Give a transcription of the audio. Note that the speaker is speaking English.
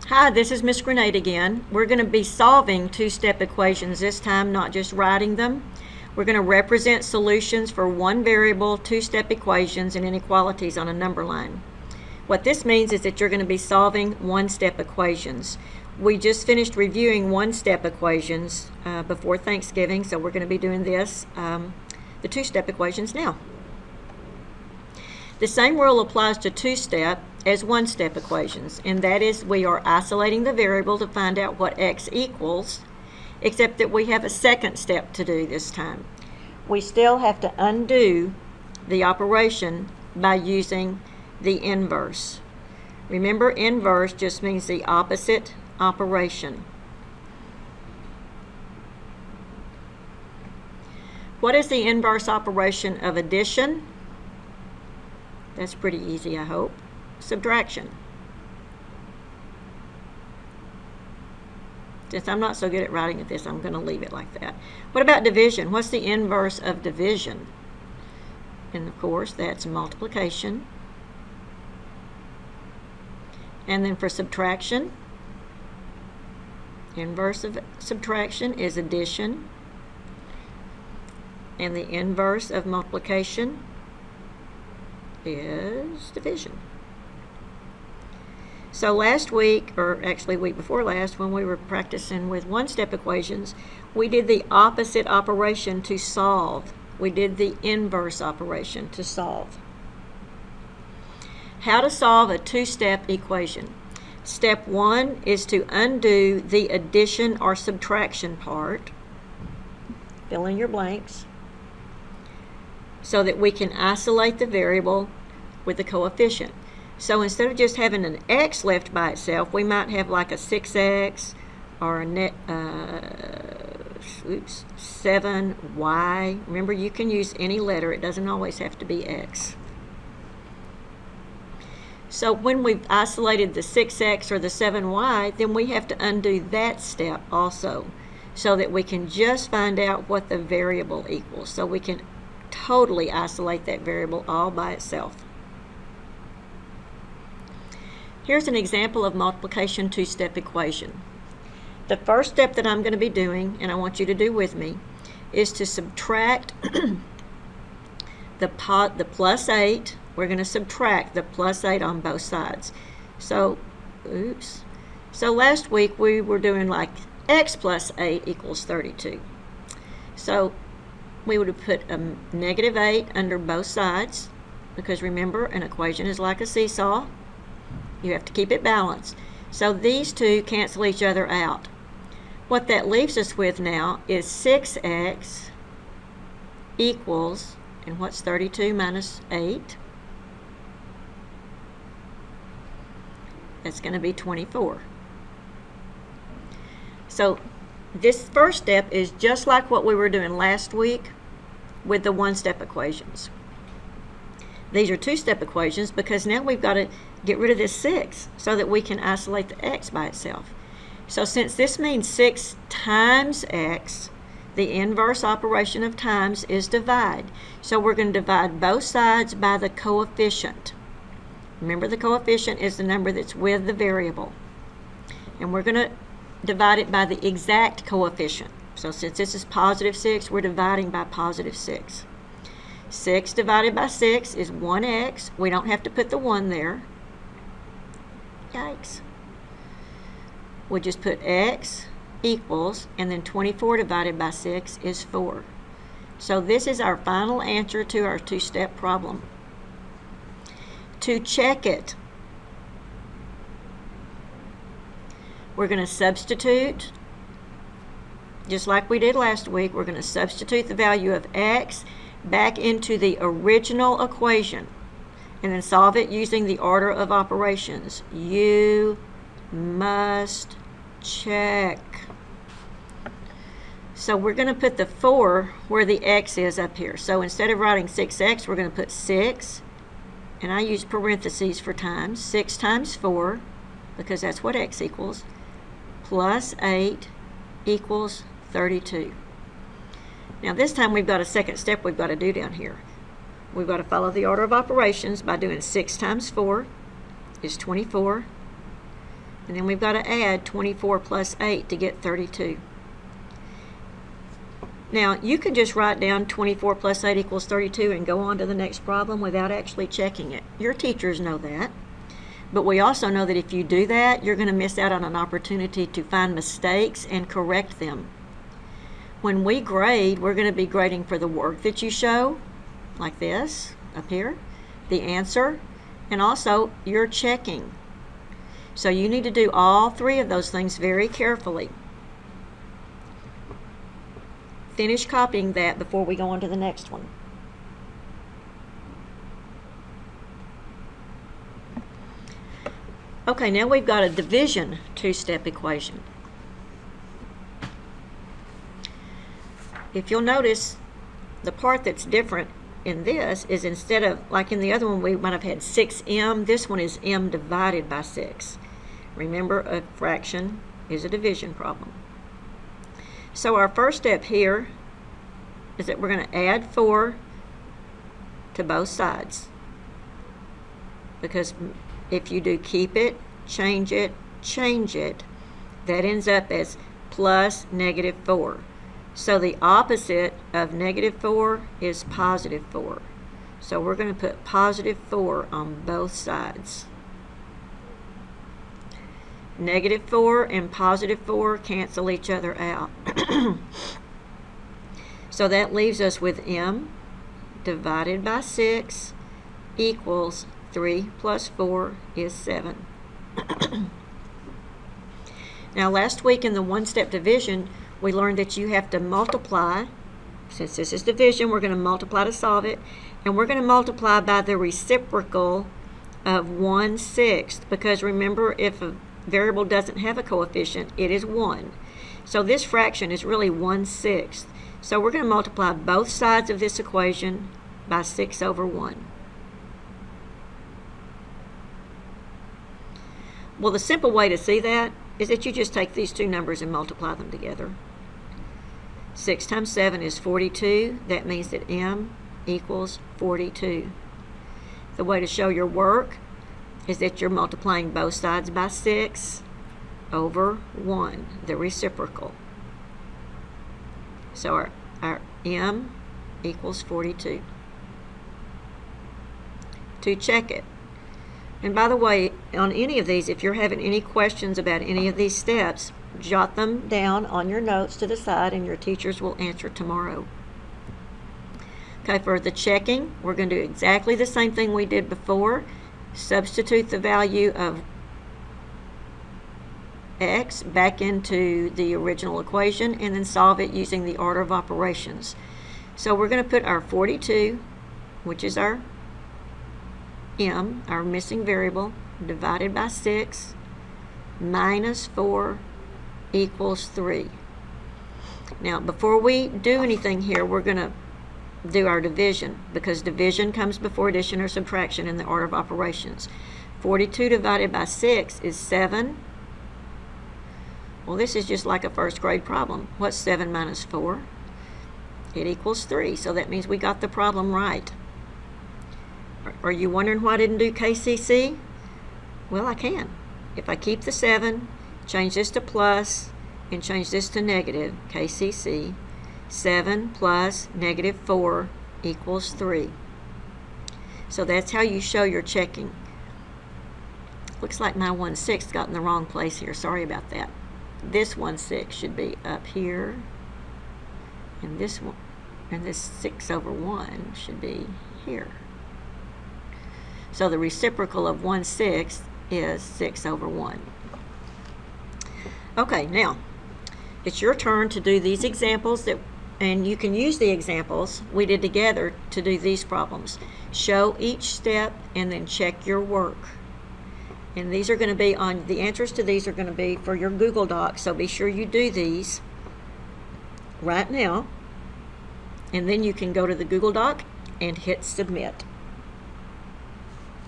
Hi, this is Miss Grenade again. We're going to be solving two-step equations this time, not just writing them. We're going to represent solutions for one variable, two-step equations, and inequalities on a number line. What this means is that you're going to be solving one-step equations. We just finished reviewing one-step equations before Thanksgiving, so we're going to be doing this, the two-step equations now. The same rule applies to two-step as one-step equations, and that is we are isolating the variable to find out what x equals, except that we have a second step to do this time. We still have to undo the operation by using the inverse. Remember, inverse just means the opposite operation. What is the inverse operation of addition? That's pretty easy, I hope. Subtraction. Since I'm not so good at writing at this, I'm going to leave it like that. What about division? What's the inverse of division? And of course, that's multiplication. And then for subtraction, inverse of subtraction is addition. And the inverse of multiplication is division. So last week, or actually week before last, when we were practicing with one-step equations, we did the opposite operation to solve. We did the inverse operation to solve. How to solve a two-step equation. Step one is to undo the addition or subtraction part. Fill in your blanks so that we can isolate the variable with the coefficient. So instead of just having an x left by itself, we might have like a 6x or a 7y. Remember, you can use any letter. It doesn't always have to be x. So when we've isolated the 6x or the 7y, then we have to undo that step also so that we can just find out what the variable equals. So we can totally isolate that variable all by itself. Here's an example of multiplication two-step equation. The first step that I'm going to be doing, and I want you to do with me, is to subtract the plus 8. We're going to subtract the plus 8 on both sides. So, So last week we were doing like x plus 8 equals 32. So we would have put a negative 8 under both sides, because remember, an equation is like a seesaw. You have to keep it balanced. So these two cancel each other out. What that leaves us with now is 6x equals, and what's 32 minus 8? That's going to be 24. So this first step is just like what we were doing last week with the one-step equations. These are two-step equations because now we've got to get rid of this 6 so that we can isolate the x by itself. So since this means 6 times x, the inverse operation of times is divide. So we're going to divide both sides by the coefficient. Remember, the coefficient is the number that's with the variable. And we're going to divide it by the exact coefficient. So since this is positive 6, we're dividing by positive 6. 6 divided by 6 is 1x. We don't have to put the 1 there. Yikes. We'll just put x equals, and then 24 divided by 6 is 4. So this is our final answer to our two-step problem. To check it, we're going to substitute, just like we did last week, we're going to substitute the value of x back into the original equation and then solve it using the order of operations. You must check. So we're going to put the 4 where the x is up here. So instead of writing 6x, we're going to put 6, and I use parentheses for times. 6 times 4, because that's what x equals, plus 8 equals 32. Now this time we've got a second step we've got to do down here. We've got to follow the order of operations by doing 6 times 4 is 24. And then we've got to add 24 plus 8 to get 32. Now, you can just write down 24 plus 8 equals 32 and go on to the next problem without actually checking it. Your teachers know that. But we also know that if you do that, you're going to miss out on an opportunity to find mistakes and correct them. When we grade, we're going to be grading for the work that you show, like this, up here, the answer, and also your checking. So you need to do all three of those things very carefully. Finish copying that before we go on to the next one. Okay, now we've got a division two-step equation. If you'll notice, the part that's different in this is instead of, like in the other one, we might have had 6m, this one is m divided by 6. Remember, a fraction is a division problem. So our first step here is that we're going to add 4 to both sides. Because if you do keep it, change it, that ends up as plus -4. So the opposite of -4 is +4. So we're going to put +4 on both sides. -4 and +4 cancel each other out. So that leaves us with m divided by 6 equals 3 plus 4 is 7. Now last week in the one-step division, we learned that you have to multiply. Since this is division, we're going to multiply to solve it. And we're going to multiply by the reciprocal of 1/6. Because remember, if a variable doesn't have a coefficient, it is 1. So this fraction is really 1/6. So we're going to multiply both sides of this equation by 6 over 1. Well, the simple way to see that is that you just take these two numbers and multiply them together. 6 times 7 is 42. That means that m equals 42. The way to show your work is that you're multiplying both sides by 6 over 1, the reciprocal. So our m equals 42. To check it. And by the way, on any of these, if you're having any questions about any of these steps, jot them down on your notes to the side and your teachers will answer tomorrow. Okay, for the checking, we're going to do exactly the same thing we did before. Substitute the value of x back into the original equation and then solve it using the order of operations. So we're going to put our 42, which is our m, our missing variable, divided by 6 minus 4 equals 3. Now, before we do anything here, we're going to do our division, because division comes before addition or subtraction in the order of operations. 42 divided by 6 is 7. Well, this is just like a first grade problem. What's 7 minus 4? It equals 3, so that means we got the problem right. Are you wondering why I didn't do KCC? Well, I can. If I keep the 7, change this to plus, and change this to negative, KCC, 7 plus -4 equals 3. So that's how you show your checking. Looks like my 1/6 got in the wrong place here. Sorry about that. This 1/6 should be up here, and this one, and this 6 over 1 should be here. So the reciprocal of 1/6 is 6 over 1. Okay, now it's your turn to do these examples, and you can use the examples we did together to do these problems. Show each step and then check your work. And these are going to be on, the answers to these are going to be for your Google Doc, so be sure you do these right now. And then you can go to the Google Doc and hit submit.